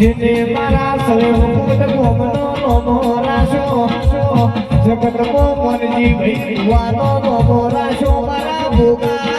જેને મારા સર્વમુક્ત મોમનો નોમો રાશો જગત મોમનજી ભાઈ વાનો નોમો રાશો મારા ભોગા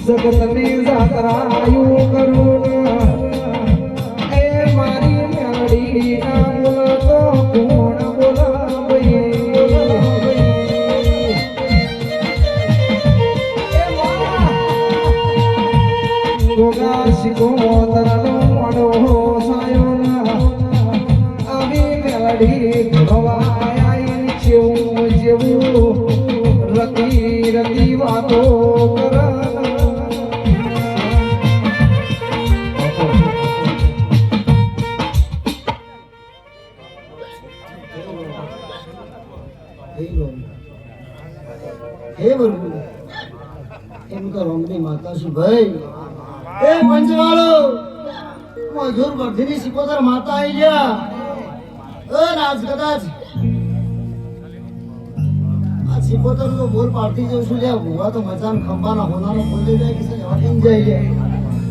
જગતને જાતરાયું કરું એ મારી મેળી ના બોલતો કોણ બોલાવે ગોગા શિકો તરનો મડો સાયો ના આવી મેળી ભવાયા જેવું જેવું રતી રતી વાતો કર हे बरगु एम तो रंगनी माता सी भाई ए पंचवालो मजूर बर्धीनी सिकोदर माता आई गया ए नाच कदाच आ सिकोदर तो बोर पार्टी जो सुल्या हुआ तो मचान खंबाना होनानो फूल दे जाए किसे हटिन जाए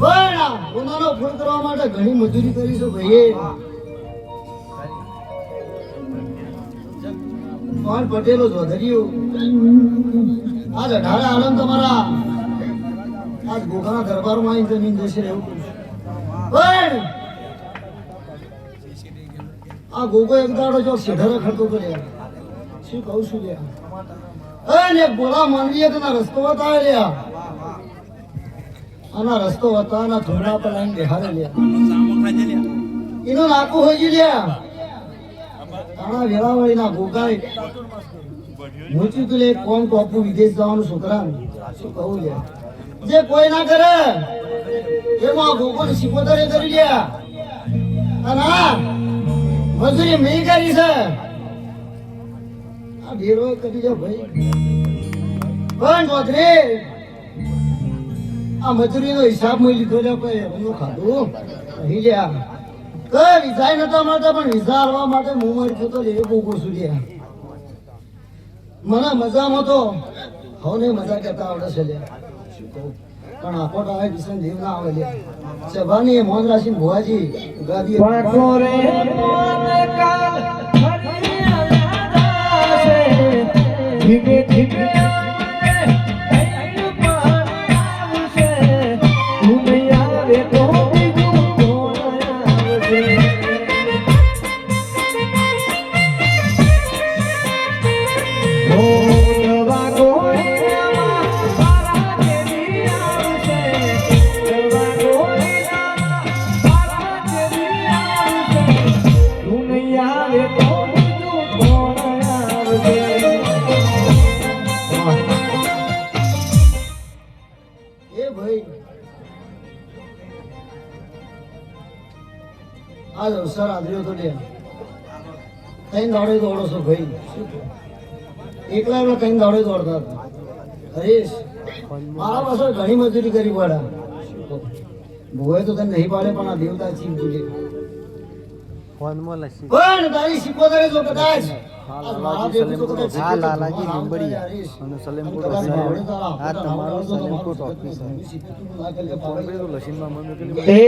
बड़ा होनानो फूल करवा માટે ઘણી મજૂરી કરી છો ભાઈ કોણ પટેલો જોધરીઓ आज 18 आलम તમારા आज ગોગાના દરબારમાં આવીને જમીન જશે રહેવું પણ આ ગોગો એક દાડો જો શેઢરે ખડતો તો લ્યા શું કહું છું લ્યા અને બોલા માનવીએ તો ના રસ્તો બતાવે લ્યા આના રસ્તો બતાવના થોડા પર લાઈન બેહારે લ્યા એનો નાકો હોઈ લ્યા આના વેળાવળીના ગોગાએ મોચી તુલે કોણ કોપુ વિદેશ જવાનું છોકરા શું કહું લે જે કોઈ ના કરે એમાં ગોગોને સિકોતરે કરી લ્યા અને મજૂરી મેં કરી છે આ ઢેરો કરી જો ભાઈ પણ જોધરી આ મજૂરીનો હિસાબ મેં લીધો લે કોઈ હું ખાધું અહીં લ્યા કઈ વિઝા નતા મળતા પણ વિઝા આવવા માટે મુંબઈ થતો લે ગોગો સુધી મને મજામાં તો હવને મજા કરતા આવડે છે લે શું કહું પણ આપોટ આવે કિશન દેવ ના આવે લે સભાની મોહન રાશિ ભુવાજી ગાદી પાકો રે મોન કાલ હરિયા છે ધીમે ધીમે તો બીજું કોણ આવશે? એ ભાઈ આજ અવસર આદર્યો તો લે કઈ દાડે દોડો છો ભાઈ એકલા એકલા કઈ દાડે દોડતા હતા હરીશ મારા પાસે ઘણી મજૂરી કરી પડ્યા ભોય તો તને નહીં પાડે પણ આ દેવતા ચીમ તુજે પણ તારી શીખોતરે જો કદાચ આજ મારા દેવ તો કદાચ આ લાલાજી લીંબડી અને સલેમકોટ ઓફિસર આ તમારો સલેમકોટ ઓફિસર લસીનમાં મમ્મી પેલી હે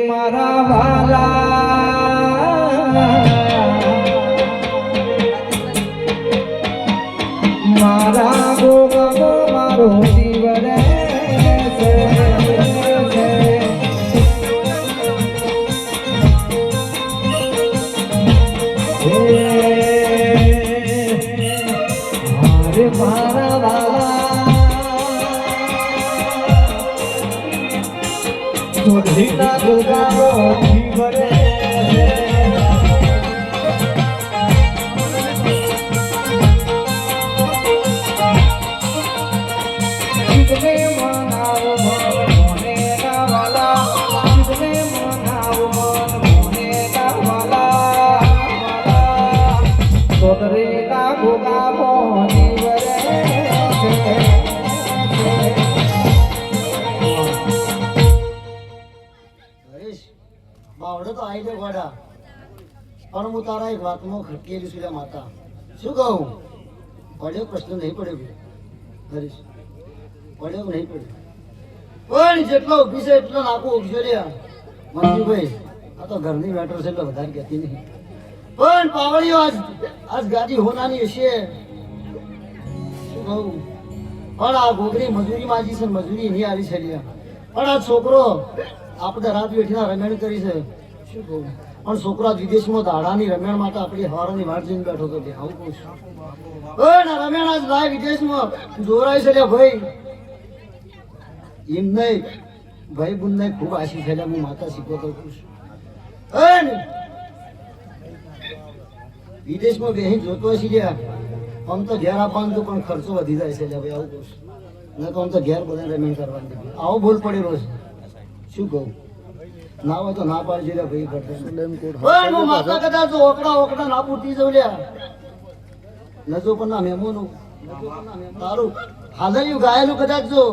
મારા વાલા મારા ગોગો મારો જીવ રે હરે મારા વાલા સુધીના ગોગાઓ જીવ રે હરીશ બાવડે તો આવી જાય ગોડા પણ હું તારા એક વાતમાં ખટકેલી છું લે માતા શું કહું પડ્યો પ્રશ્ન નહીં પડ્યો હરીશ પડ્યો કે નહીં પડ્યો પણ જેટલો ઉભી છે એટલો નાખું ઉગજો રે મંજુભાઈ આ તો ઘરની મેટર છે એટલે વધારે કહેતી નહીં પણ પાવડીઓ આજ ગાડી હોનાની હશે શું કહું પણ આ ગોગરી મજૂરી માજી છે મજૂરી નહીં આવી છે લ્યા પણ આ છોકરો આપણે રાત બેઠીના રમેણ કરી છે શું કહું પણ છોકરા વિદેશમાં દાડાની રમેણ માટે આપણી હવારની વાટ જોઈને બેઠો હતો કે આવું કહું છું પણ આ રમેણ આજ ભાઈ વિદેશમાં જોરાય છે લે ભાઈ એમ નહીં ભાઈ બુન ખૂબ આશી છે હું માતા શીખવો તો ખુશ અને વિદેશમાં બેહી જોતો હશે લ્યા આમ તો ઘેર આપવાનું તો પણ ખર્ચો વધી જાય છે લે ભાઈ આવું કહું છું નહીં તો આમ તો ઘેર બધા રમેણ કરવાની આવો ભૂલ પડેલો છે શું કહું ના હોય તો ના પાડજે લે ભાઈ કરતો પણ હું માતા કદાચ ઓકડા ના પૂરતી જવું લ્યા નજો પણ ના મેમોનું તારું હાલર્યું ગાયેલું કદાચ જો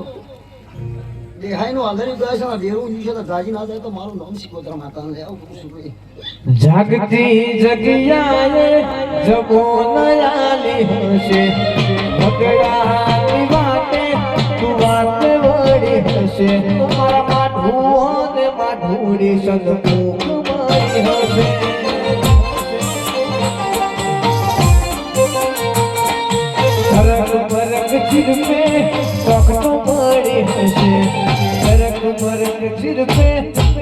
દેહાયનું હાલર્યું ગાય છે ને દેવું છે તો ગાજી ના જાય તો મારું નામ શીખોતરા માતા ને આવું પૂછું ભાઈ જાગતી જગ્યાએ જગો નયાલી હશે ભગડાની વાટે તું વાત વળી હશે મારા માઢું ને માઢુડી સદમુખ મારી હશે સરક બરક ચીરપે ચોક તો મળી હશે સરક બરક ચીરપે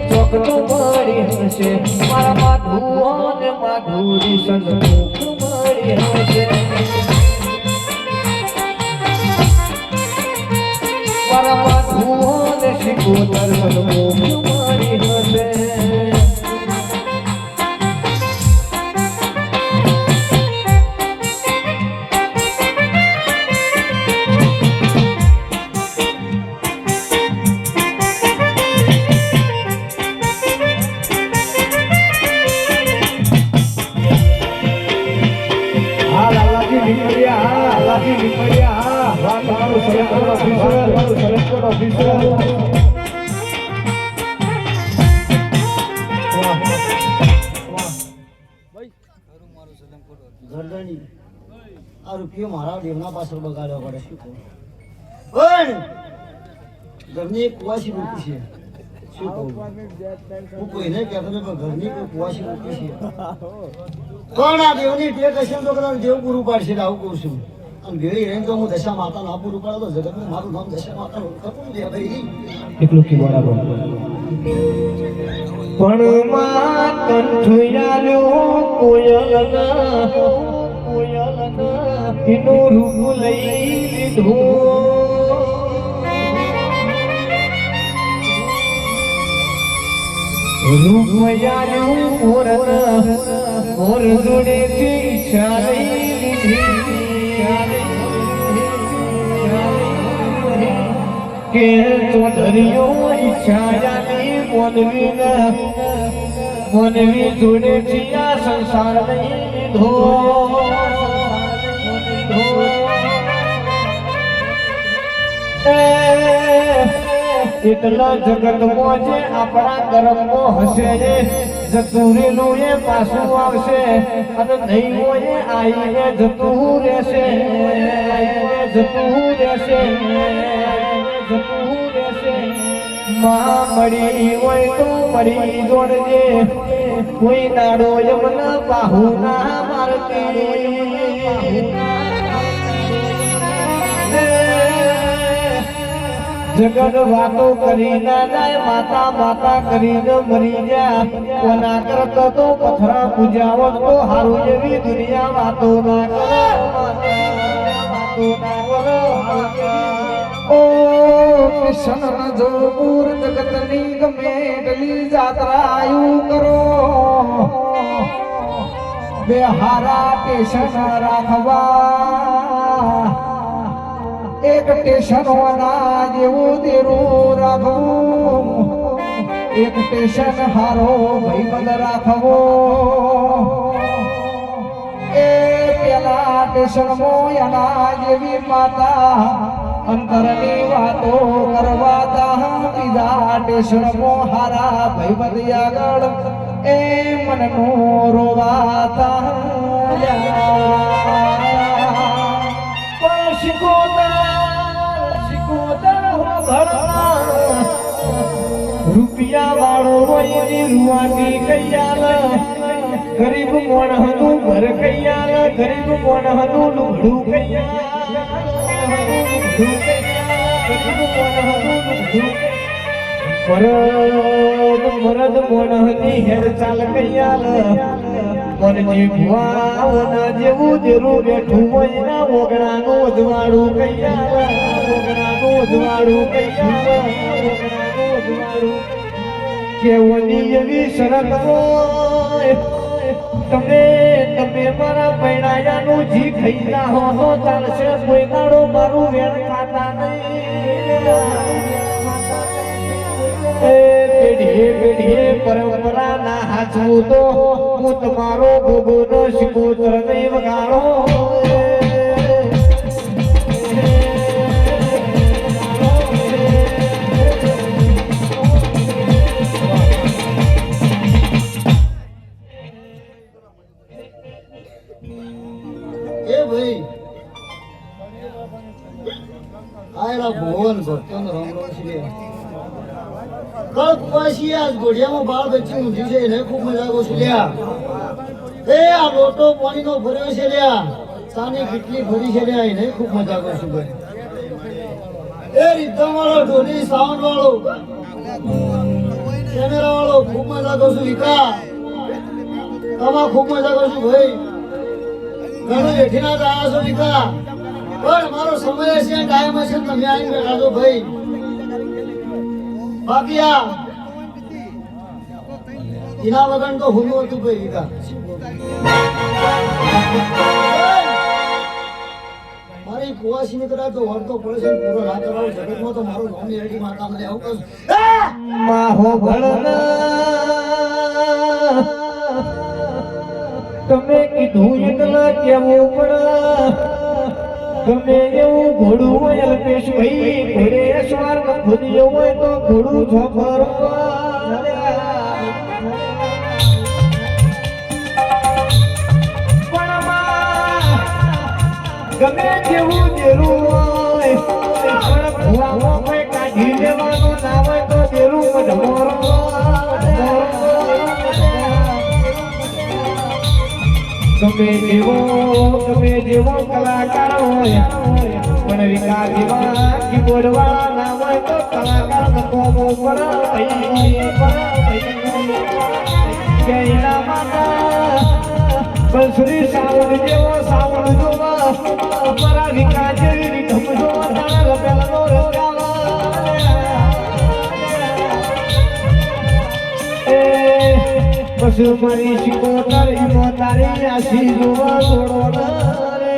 ચોક તો મળી હશે મારા માધુઓ ને માધુરી સન્મુખ મળી હશે મારા માધુઓ ને શિકોતર સન્મુખ મળી હશે ગરદણી આ રૂપિયો મારા દેવના પાછળ બગાડ્યો પડે શું કહું પણ ઘરની એક કુવાસી મૂકી છે શું કહું હું કોઈને કહેતો નહીં પણ ઘરની કોઈ કુવાસી મૂકી છે પણ આ દેવની ટેક હશે તો કદાચ દેવ પૂરું પાડશે આવું કહું છું અને ભેળી રહીને તો હું દશા માતા ના પૂરું પાડો તો જગતનું મારું નામ દશા માતા ખપું દે ભાઈ એકલું કી બરાબર પણ માં કંઠયાલ્યો કોયલના એનું રૂપ લઈ લીધું રૂપયાનું મોરન મોર જોડેથી ઈચ્છા લઈ લીધી કે ચોધરીઓ ઈચ્છાયાની મોનવી જોડેથી આ સંસાર લઈ લીધો એટલા જગતમાં જે આપણા કર્મમાં હશે જતુરેલું એ પાછું આવશે અને નહીં હોય આઈને જતું રહેશે માં મળી હોય તો મળી જોડજે કોઈ દાડો યમના બાહુ ના મારતી જગત વાતો કરી ના જાય માતા માતા કરીને મરી જા કોના કરતો તો પથરા પૂજાવત તો હારું એવી દુનિયા વાતો ના કરો ઓ કિશન જો પૂર જગતની ગમે એટલી જાત્રાયું કરો બે હારા ટેશન રાખવા એક ટેશન ના જેવું દેરું રાખવું એક ટેશન હારો ભાઈબંધ રાખવો એ પેલા ટેશન માં એના જેવી માતા અંતરની વાતો કરવા તા બીજા ટેશન માં હારા ભાઈબંધ આગળ એ મનનું રોવાતા રૂપિયા વાળો હોય રૂવાટી કૈયાલ ગરીબ મોણહનું ઘર કૈયાલ ગરીબ મોણહનું લુગડું કૈયાલ મરદ મોણહની હેર ચાલ કૈયાલ મનજી ભુવાના જેવું જરૂર બેઠું હોય ના ઓગણાનું અજવાળું કેવની એવી શરત હોય તમે મારા પૈણાયાનું જી ખાઈ ના હો તો ચાલશે કોઈ દાડો મારું વેણ ખાતા નહીં પેઢીએ પરંપરા ના હાચવું તો હું તમારો ગોગોનો શિકોતર નહીં વગાડો એ ભાઈ આયરા ભુવન ભક્તોનો રામ રામ છે કળકવાસી આજ ઘોડિયામાં બાળ બચ્ચી ઊંધી છે એને ખૂબ મજા આવો છે લ્યા એ આ લોટો પાણીનો ભર્યો છે લ્યા સાની કેટલી ભરી છે લ્યા એને ખૂબ મજા આવો છું ભાઈ એ રીતમ વાળો ઢોલી સાઉન્ડ વાળો કેમેરા વાળો ખૂબ મજા આવો છું વિકા તમા ખૂબ મજા આવો છું ભાઈ ઘણું એઠીના જ આવ્યા છો વિકા પણ મારો સમય છે ટાઈમ હશે તમે આવીને બેઠા છો ભાઈ બાકી આ એના વગર તો હુનું હતું ભાઈ વિકા મારી કુવાસી ને કદાચ તો વળતો પડે છે પૂરો ના કરાવો જગતમાં તો મારું નામની રેડી માતા મને આવું કહું માહો ભળના તમે કીધું એટલા કેવું પડે ગમે એવું ઘોડું હોય અલ્પેશ ભાઈ ઘોડે સવાર ખુદ્યો હોય તો ઘોડું ઝોપર ગમે જેવું જેરું હોય પણ ભુવામાં કોઈ કાઢી લેવાનું ના હોય તો જેરું ઢમોરો ગમે જેવો કલાકાર હોય પણ વિકાસ જેવા કીબોર્ડ વાળા ના હોય તો કલાકાર કોમો પર બંસુરી સાઉન્ડ જેવો સાઉન્ડ જોવા મારા વિકાસ જેવી રીધમ જોવા તારા પેલાનો રસ્તા પછી મારી શિકોતર ઈનો તારી આશી જોવા જોડો રે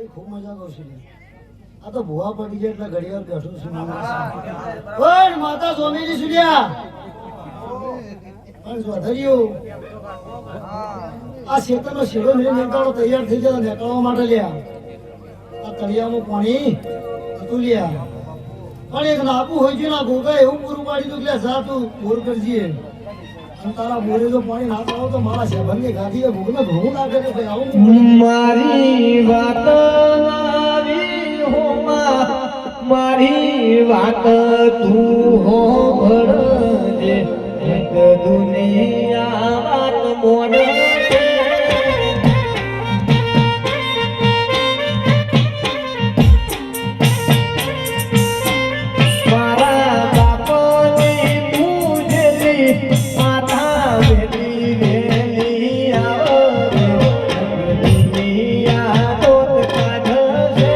ખૂબ મજા કરું છું આ તો ભૂવા પડી જાય એટલે ઘડી વાર બેઠું છું પણ માતા સ્વામીજી સુડ્યા પણ સ્વધર્યું આ શેતરનો શેડો મેં નીકળો તૈયાર થઈ જતો નીકળવા માટે લ્યા આ તળિયામાં પાણી હતું લ્યા પણ એક નાકું હોય છે ના ગોગા એવું પૂરું પાડી દઉં એટલે જા તું બોર કરજે અને તારા બોરે જો પાણી ના પાડો તો મારા શેભરની ગાંધી ભૂગને ભૂગું ના કરે ભાઈ આવું મારી વાત મારી વાત તું હો ભળજે એક દુનિયા વાત મોડે મારા બાપની પૂજેલી માતા વેલી વેલી આવે દુનિયા તોત કાઢશે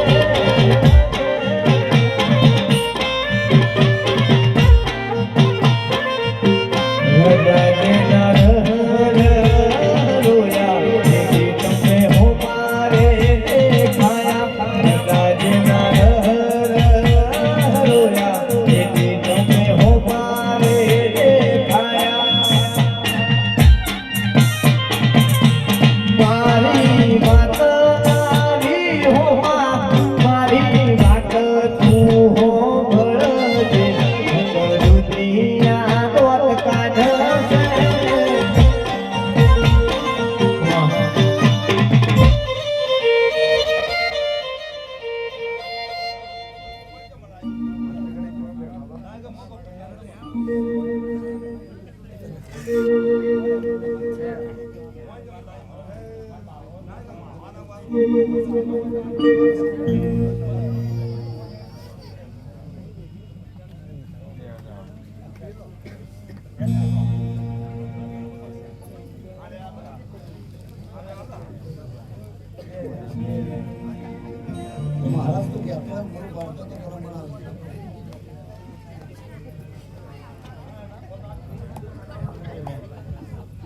મહારાજ તો કહેતા ગુરુ બાળકો તો પરંપરા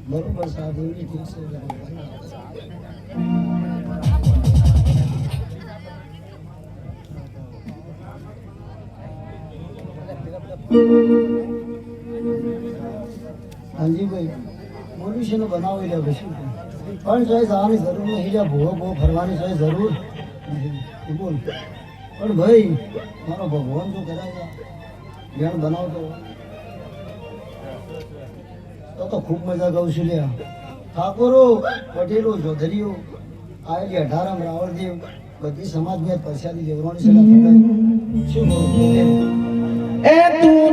બરોબર સાધુ ઠીક છે હાજીભાઈ બોલું છે ને બનાવી લે પછી પણ સાહેબ જવાની જરૂર નહીં લે ભૂવો બહુ ફરવાની સાહેબ જરૂર નહીં બોલ પણ ભાઈ મારો ભગવાન જો કરાય બેન બનાવતો તો ખૂબ મજા કહું છું લ્યા ઠાકોરો પટેલો ચૌધરીઓ આવેલી 18 રાવળદેવ બધી સમાજને પ્રસાદી દેવરાણી છે શું કહું એ તું